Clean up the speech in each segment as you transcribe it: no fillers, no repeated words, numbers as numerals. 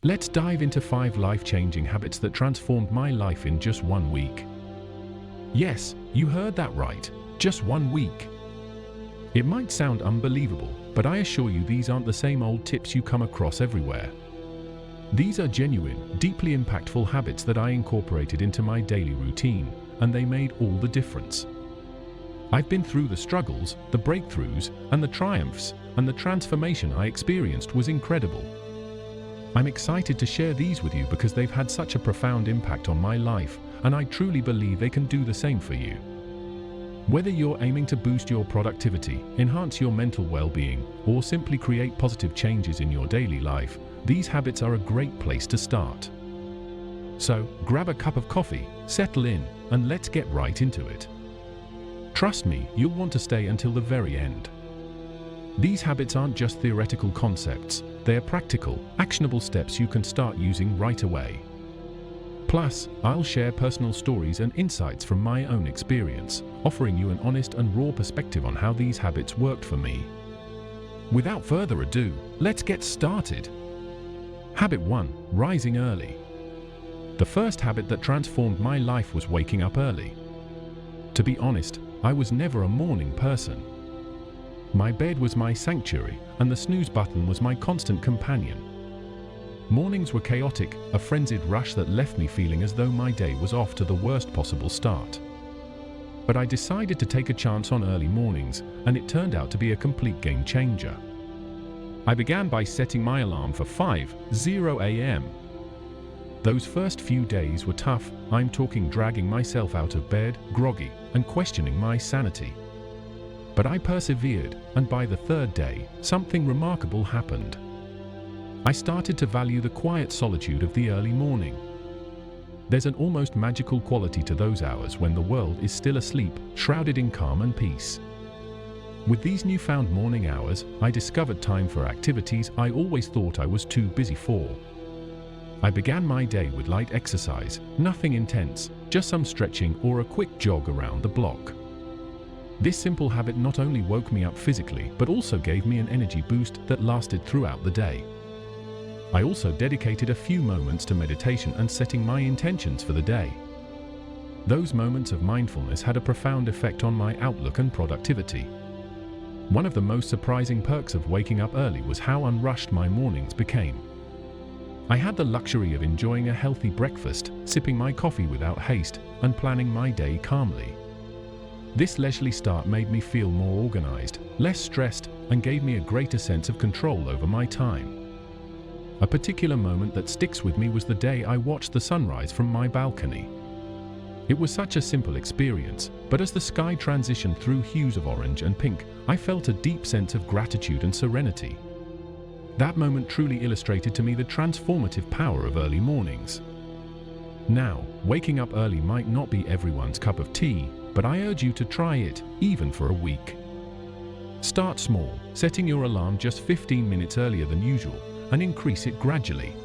Let's dive into 5 life-changing habits that transformed my life in just 1 week. Yes, you heard that right, just 1 week. It might sound unbelievable, but I assure you these aren't the same old tips you come across everywhere. These are genuine, deeply impactful habits that I incorporated into my daily routine, and they made all the difference. I've been through the struggles, the breakthroughs, and the triumphs, and the transformation I experienced was incredible. I'm excited to share these with you because they've had such a profound impact on my life, and I truly believe they can do the same for you. Whether you're aiming to boost your productivity, enhance your mental well-being, or simply create positive changes in your daily life, these habits are a great place to start. So, grab a cup of coffee, settle in, and let's get right into it. Trust me, you'll want to stay until the very end. These habits aren't just theoretical concepts, they are practical, actionable steps you can start using right away. Plus, I'll share personal stories and insights from my own experience, offering you an honest and raw perspective on how these habits worked for me. Without further ado, let's get started. Habit 1. Rising early. The first habit that transformed my life was waking up early. To be honest, I was never a morning person. My bed was my sanctuary, and the snooze button was my constant companion. Mornings were chaotic, a frenzied rush that left me feeling as though my day was off to the worst possible start. But I decided to take a chance on early mornings, and it turned out to be a complete game changer. I began by setting my alarm for 5:00 a.m. Those first few days were tough. I'm talking dragging myself out of bed, groggy, and questioning my sanity. But I persevered, and by the 3rd day, something remarkable happened. I started to value the quiet solitude of the early morning. There's an almost magical quality to those hours when the world is still asleep, shrouded in calm and peace. With these newfound morning hours, I discovered time for activities I always thought I was too busy for. I began my day with light exercise, nothing intense, just some stretching or a quick jog around the block. This simple habit not only woke me up physically, but also gave me an energy boost that lasted throughout the day. I also dedicated a few moments to meditation and setting my intentions for the day. Those moments of mindfulness had a profound effect on my outlook and productivity. One of the most surprising perks of waking up early was how unrushed my mornings became. I had the luxury of enjoying a healthy breakfast, sipping my coffee without haste, and planning my day calmly. This leisurely start made me feel more organized, less stressed, and gave me a greater sense of control over my time. A particular moment that sticks with me was the day I watched the sunrise from my balcony. It was such a simple experience, but as the sky transitioned through hues of orange and pink, I felt a deep sense of gratitude and serenity. That moment truly illustrated to me the transformative power of early mornings. Now, waking up early might not be everyone's cup of tea, but I urge you to try it, even for a week. Start small, setting your alarm just 15 minutes earlier than usual, and increase it gradually.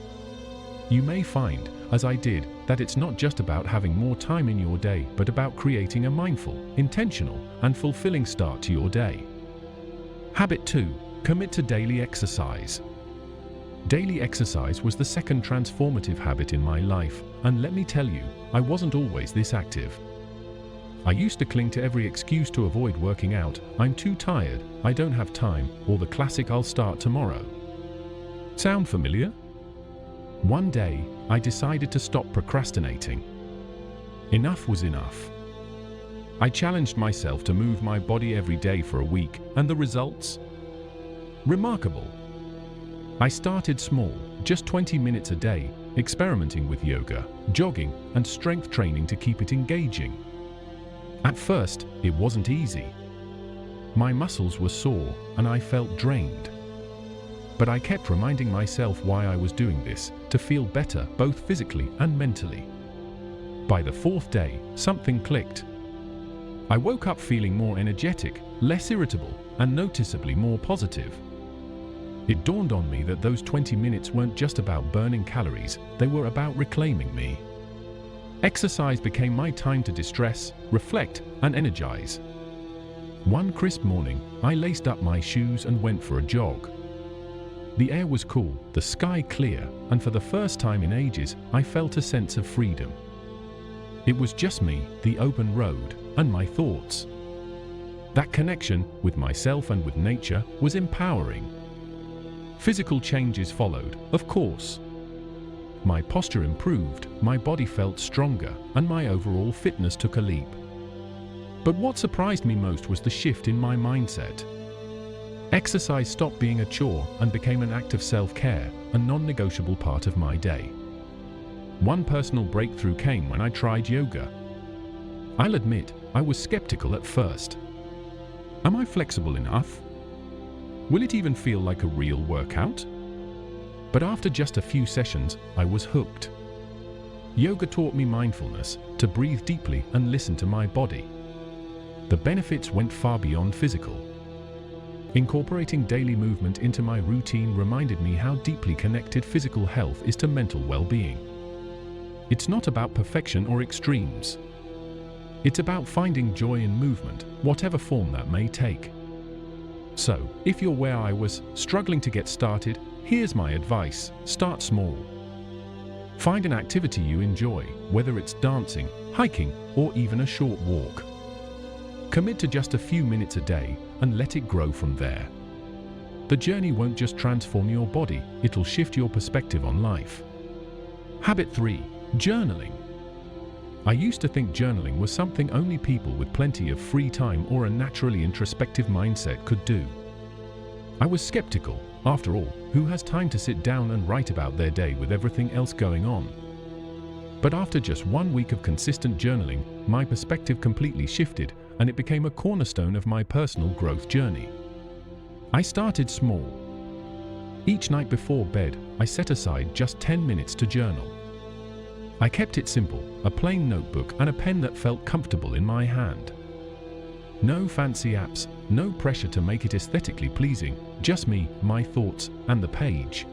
You may find, as I did, that it's not just about having more time in your day, but about creating a mindful, intentional, and fulfilling start to your day. Habit 2. Commit to daily exercise. Daily exercise was the second transformative habit in my life, and let me tell you, I wasn't always this active. I used to cling to every excuse to avoid working out. I'm too tired, I don't have time, or the classic I'll start tomorrow. Sound familiar? One day, I decided to stop procrastinating. Enough was enough. I challenged myself to move my body every day for a week, and the results? Remarkable. I started small, just 20 minutes a day, experimenting with yoga, jogging, and strength training to keep it engaging. At first, it wasn't easy. My muscles were sore, and I felt drained. But I kept reminding myself why I was doing this, to feel better both physically and mentally. By the 4th day, something clicked. I woke up feeling more energetic, less irritable, and noticeably more positive. It dawned on me that those 20 minutes weren't just about burning calories, they were about reclaiming me. Exercise became my time to distress, reflect, and energize. One crisp morning, I laced up my shoes and went for a jog. The air was cool, the sky clear, and for the first time in ages, I felt a sense of freedom. It was just me, the open road, and my thoughts. That connection with myself and with nature was empowering. Physical changes followed, of course. My posture improved, my body felt stronger, and my overall fitness took a leap. But what surprised me most was the shift in my mindset. Exercise stopped being a chore and became an act of self-care, a non-negotiable part of my day. One personal breakthrough came when I tried yoga. I'll admit, I was skeptical at first. Am I flexible enough? Will it even feel like a real workout? But after just a few sessions, I was hooked. Yoga taught me mindfulness, to breathe deeply and listen to my body. The benefits went far beyond physical. Incorporating daily movement into my routine reminded me how deeply connected physical health is to mental well-being. It's not about perfection or extremes. It's about finding joy in movement, whatever form that may take. So, if you're where I was, struggling to get started, here's my advice: start small. Find an activity you enjoy, whether it's dancing, hiking, or even a short walk. Commit to just a few minutes a day and let it grow from there. The journey won't just transform your body, it'll shift your perspective on life. Habit 3. Journaling. I used to think journaling was something only people with plenty of free time or a naturally introspective mindset could do. I was skeptical. After all, who has time to sit down and write about their day with everything else going on? But after just 1 week of consistent journaling, my perspective completely shifted, and it became a cornerstone of my personal growth journey. I started small. Each night before bed, I set aside just 10 minutes to journal. I kept it simple, a plain notebook and a pen that felt comfortable in my hand. No fancy apps, no pressure to make it aesthetically pleasing, just me, my thoughts, and the page.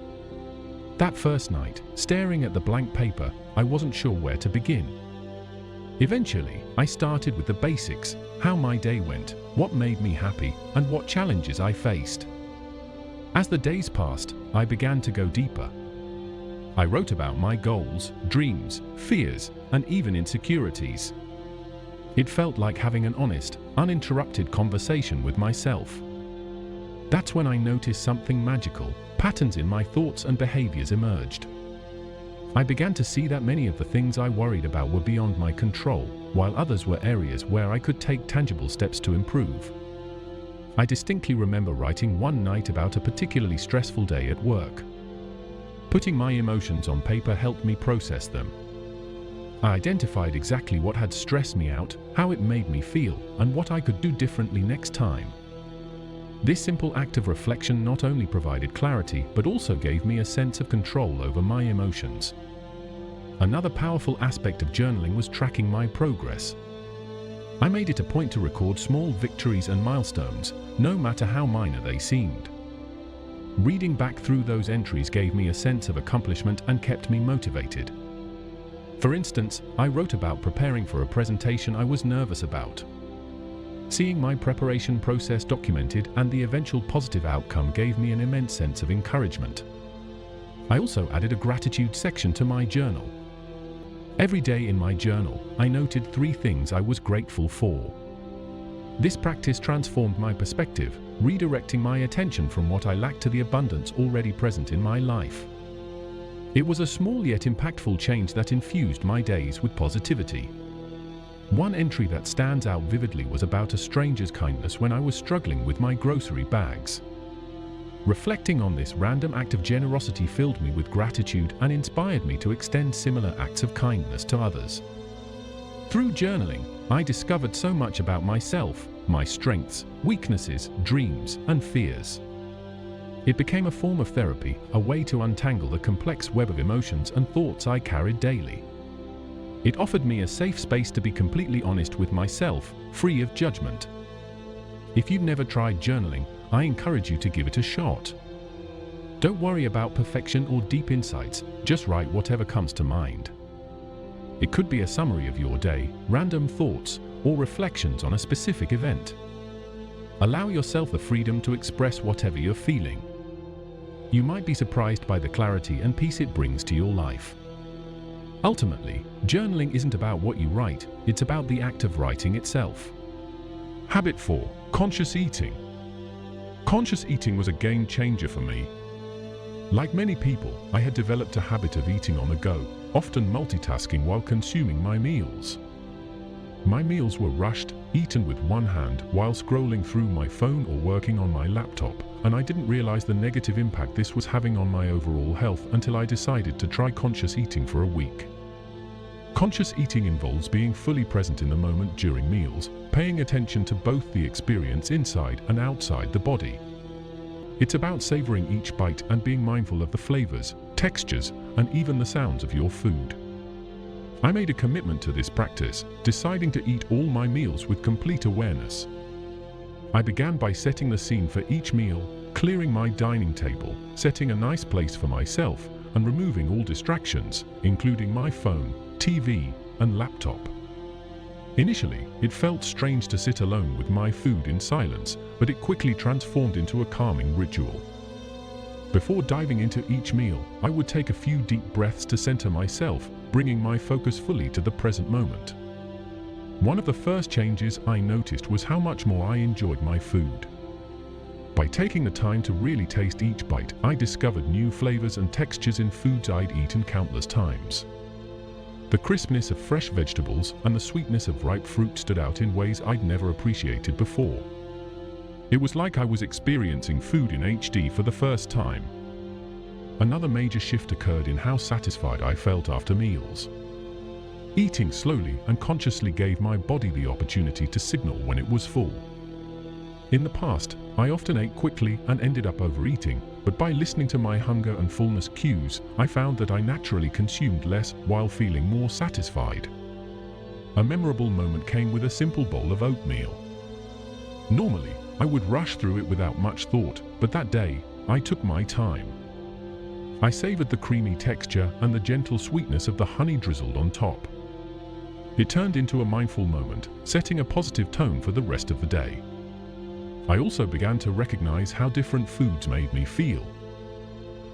That first night, staring at the blank paper, I wasn't sure where to begin. Eventually, I started with the basics: how my day went, what made me happy, and what challenges I faced. As the days passed, I began to go deeper. I wrote about my goals, dreams, fears, and even insecurities. It felt like having an honest, uninterrupted conversation with myself. That's when I noticed something magical. Patterns in my thoughts and behaviors emerged. I began to see that many of the things I worried about were beyond my control, while others were areas where I could take tangible steps to improve. I distinctly remember writing one night about a particularly stressful day at work. Putting my emotions on paper helped me process them. I identified exactly what had stressed me out, how it made me feel, and what I could do differently next time. This simple act of reflection not only provided clarity, but also gave me a sense of control over my emotions. Another powerful aspect of journaling was tracking my progress. I made it a point to record small victories and milestones, no matter how minor they seemed. Reading back through those entries gave me a sense of accomplishment and kept me motivated. For instance, I wrote about preparing for a presentation I was nervous about. Seeing my preparation process documented and the eventual positive outcome gave me an immense sense of encouragement. I also added a gratitude section to my journal. Every day in my journal, I noted 3 things I was grateful for. This practice transformed my perspective, redirecting my attention from what I lacked to the abundance already present in my life. It was a small yet impactful change that infused my days with positivity. One entry that stands out vividly was about a stranger's kindness when I was struggling with my grocery bags. Reflecting on this random act of generosity filled me with gratitude and inspired me to extend similar acts of kindness to others. Through journaling, I discovered so much about myself, my strengths, weaknesses, dreams, and fears. It became a form of therapy, a way to untangle the complex web of emotions and thoughts I carried daily. It offered me a safe space to be completely honest with myself, free of judgment. If you've never tried journaling, I encourage you to give it a shot. Don't worry about perfection or deep insights, just write whatever comes to mind. It could be a summary of your day, random thoughts, or reflections on a specific event. Allow yourself the freedom to express whatever you're feeling. you might be surprised by the clarity and peace it brings to your life. Ultimately, journaling isn't about what you write, it's about the act of writing itself. Habit 4. Conscious eating. Conscious eating was a game changer for me. Like many people, I had developed a habit of eating on the go, often multitasking while consuming my meals. My meals were rushed, eaten with one hand while scrolling through my phone or working on my laptop, and I didn't realize the negative impact this was having on my overall health until I decided to try conscious eating for a week. Conscious eating involves being fully present in the moment during meals, paying attention to both the experience inside and outside the body. It's about savoring each bite and being mindful of the flavors, textures, and even the sounds of your food. I made a commitment to this practice, deciding to eat all my meals with complete awareness. I began by setting the scene for each meal, clearing my dining table, setting a nice place for myself, and removing all distractions, including my phone, TV, and laptop. Initially, it felt strange to sit alone with my food in silence, but it quickly transformed into a calming ritual. Before diving into each meal, I would take a few deep breaths to center myself, bringing my focus fully to the present moment. One of the first changes I noticed was how much more I enjoyed my food. By taking the time to really taste each bite, I discovered new flavors and textures in foods I'd eaten countless times. The crispness of fresh vegetables and the sweetness of ripe fruit stood out in ways I'd never appreciated before. It was like I was experiencing food in HD for the first time. Another major shift occurred in how satisfied I felt after meals. Eating slowly and consciously gave my body the opportunity to signal when it was full. In the past, I often ate quickly and ended up overeating, but by listening to my hunger and fullness cues, I found that I naturally consumed less while feeling more satisfied. A memorable moment came with a simple bowl of oatmeal. Normally, I would rush through it without much thought, but that day, I took my time. I savored the creamy texture and the gentle sweetness of the honey drizzled on top. It turned into a mindful moment, setting a positive tone for the rest of the day. I also began to recognize how different foods made me feel.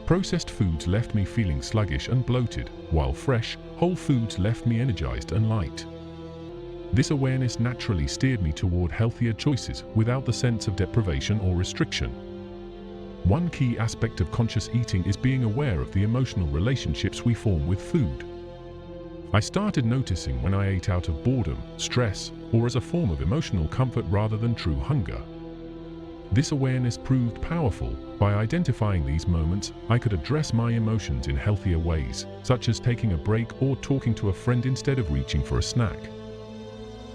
Processed foods left me feeling sluggish and bloated, while fresh, whole foods left me energized and light. This awareness naturally steered me toward healthier choices without the sense of deprivation or restriction. One key aspect of conscious eating is being aware of the emotional relationships we form with food. I started noticing when I ate out of boredom, stress, or as a form of emotional comfort rather than true hunger. This awareness proved powerful. By identifying these moments, I could address my emotions in healthier ways, such as taking a break or talking to a friend instead of reaching for a snack.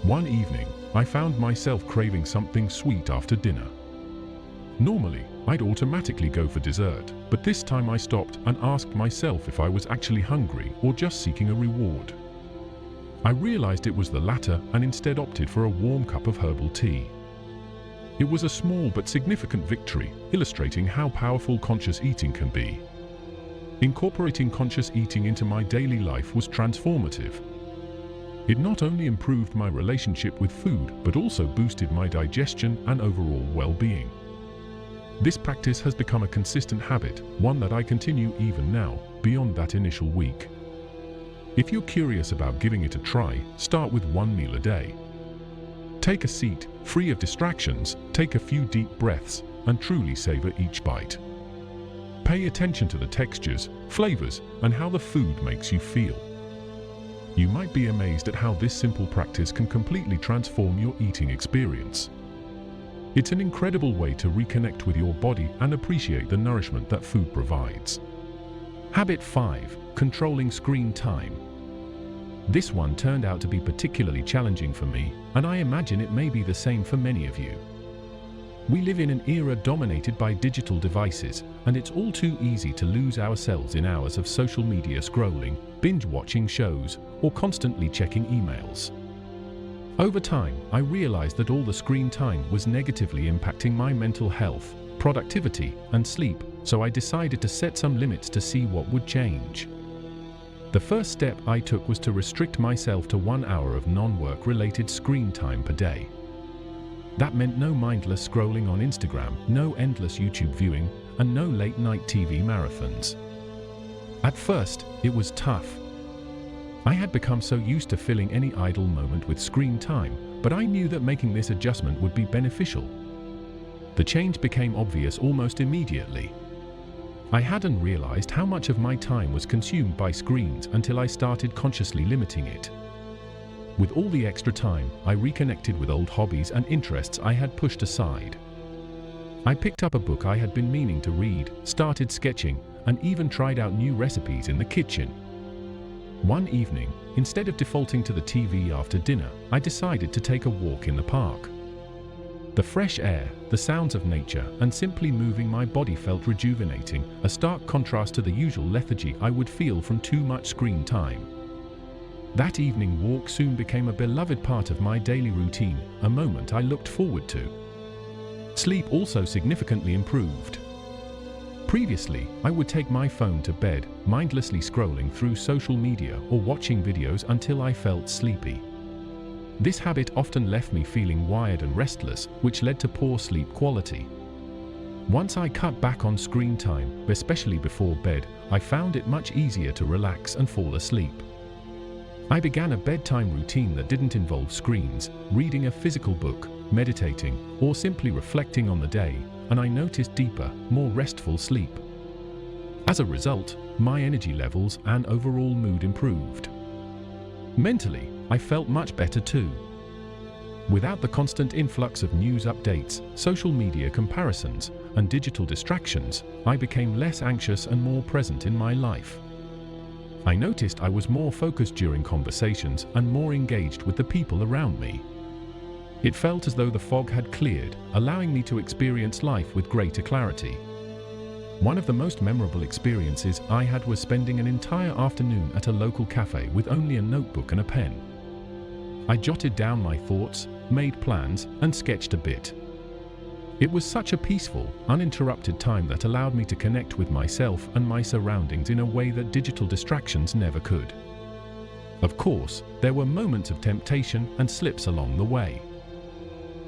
One evening, I found myself craving something sweet after dinner. Normally, I'd automatically go for dessert, but this time I stopped and asked myself if I was actually hungry or just seeking a reward. I realized it was the latter and instead opted for a warm cup of herbal tea. It was a small but significant victory, illustrating how powerful conscious eating can be. Incorporating conscious eating into my daily life was transformative. It not only improved my relationship with food, but also boosted my digestion and overall well-being. This practice has become a consistent habit, one that I continue even now, beyond that initial week. If you're curious about giving it a try, start with one meal a day. Take a seat, free of distractions, take a few deep breaths, and truly savor each bite. Pay attention to the textures, flavors, and how the food makes you feel. You might be amazed at how this simple practice can completely transform your eating experience. It's an incredible way to reconnect with your body and appreciate the nourishment that food provides. Habit 5. Controlling screen time. This one turned out to be particularly challenging for me, and I imagine it may be the same for many of you. We live in an era dominated by digital devices, and it's all too easy to lose ourselves in hours of social media scrolling, binge-watching shows, or constantly checking emails. Over time, I realized that all the screen time was negatively impacting my mental health, productivity, and sleep, so I decided to set some limits to see what would change. The first step I took was to restrict myself to 1 hour of non-work related screen time per day. That meant no mindless scrolling on Instagram, no endless YouTube viewing, and no late-night TV marathons. At first, it was tough. I had become so used to filling any idle moment with screen time, but I knew that making this adjustment would be beneficial. The change became obvious almost immediately. I hadn't realized how much of my time was consumed by screens until I started consciously limiting it. With all the extra time, I reconnected with old hobbies and interests I had pushed aside. I picked up a book I had been meaning to read, started sketching, and even tried out new recipes in the kitchen. One evening, instead of defaulting to the TV after dinner, I decided to take a walk in the park. The fresh air, the sounds of nature, and simply moving my body felt rejuvenating, a stark contrast to the usual lethargy I would feel from too much screen time. That evening walk soon became a beloved part of my daily routine, a moment I looked forward to. Sleep also significantly improved. Previously, I would take my phone to bed, mindlessly scrolling through social media or watching videos until I felt sleepy. This habit often left me feeling wired and restless, which led to poor sleep quality. Once I cut back on screen time, especially before bed, I found it much easier to relax and fall asleep. I began a bedtime routine that didn't involve screens, reading a physical book, meditating, or simply reflecting on the day, and I noticed deeper, more restful sleep. As a result, my energy levels and overall mood improved. Mentally, I felt much better too. Without the constant influx of news updates, social media comparisons, and digital distractions, I became less anxious and more present in my life. I noticed I was more focused during conversations and more engaged with the people around me. It felt as though the fog had cleared, allowing me to experience life with greater clarity. One of the most memorable experiences I had was spending an entire afternoon at a local cafe with only a notebook and a pen. I jotted down my thoughts, made plans, and sketched a bit. It was such a peaceful, uninterrupted time that allowed me to connect with myself and my surroundings in a way that digital distractions never could. Of course, there were moments of temptation and slips along the way.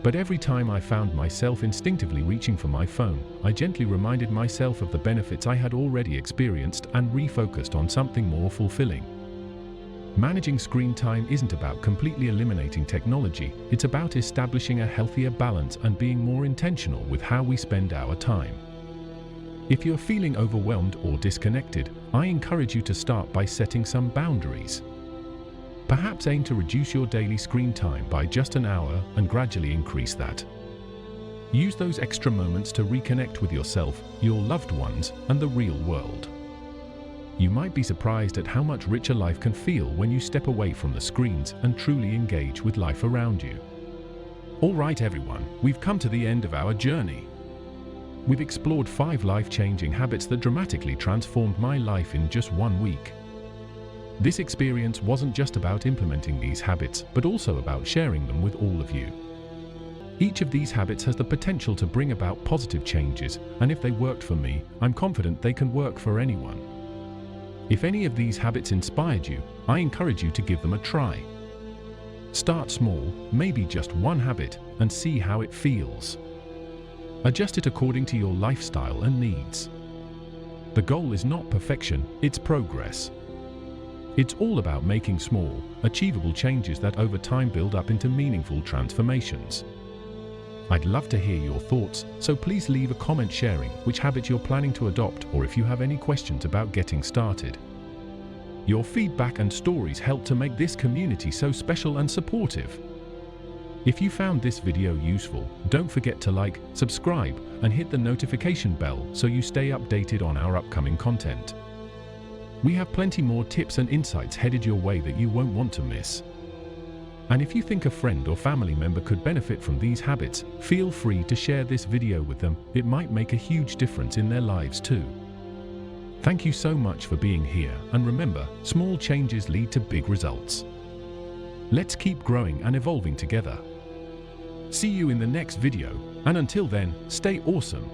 But every time I found myself instinctively reaching for my phone, I gently reminded myself of the benefits I had already experienced and refocused on something more fulfilling. Managing screen time isn't about completely eliminating technology, it's about establishing a healthier balance and being more intentional with how we spend our time. If you're feeling overwhelmed or disconnected, I encourage you to start by setting some boundaries. Perhaps aim to reduce your daily screen time by just an hour and gradually increase that. Use those extra moments to reconnect with yourself, your loved ones, and the real world. You might be surprised at how much richer life can feel when you step away from the screens and truly engage with life around you. All right, everyone, we've come to the end of our journey. We've explored 5 life-changing habits that dramatically transformed my life in just 1 week. This experience wasn't just about implementing these habits, but also about sharing them with all of you. Each of these habits has the potential to bring about positive changes, and if they worked for me, I'm confident they can work for anyone. If any of these habits inspired you, I encourage you to give them a try. Start small, maybe just 1 habit, and see how it feels. Adjust it according to your lifestyle and needs. The goal is not perfection, it's progress. It's all about making small, achievable changes that over time build up into meaningful transformations. I'd love to hear your thoughts, so please leave a comment sharing which habit you're planning to adopt or if you have any questions about getting started. Your feedback and stories help to make this community so special and supportive. If you found this video useful, don't forget to like, subscribe, and hit the notification bell so you stay updated on our upcoming content. We have plenty more tips and insights headed your way that you won't want to miss. And if you think a friend or family member could benefit from these habits, feel free to share this video with them. It might make a huge difference in their lives too. Thank you so much for being here, and remember, small changes lead to big results. Let's keep growing and evolving together. See you in the next video, and until then, stay awesome.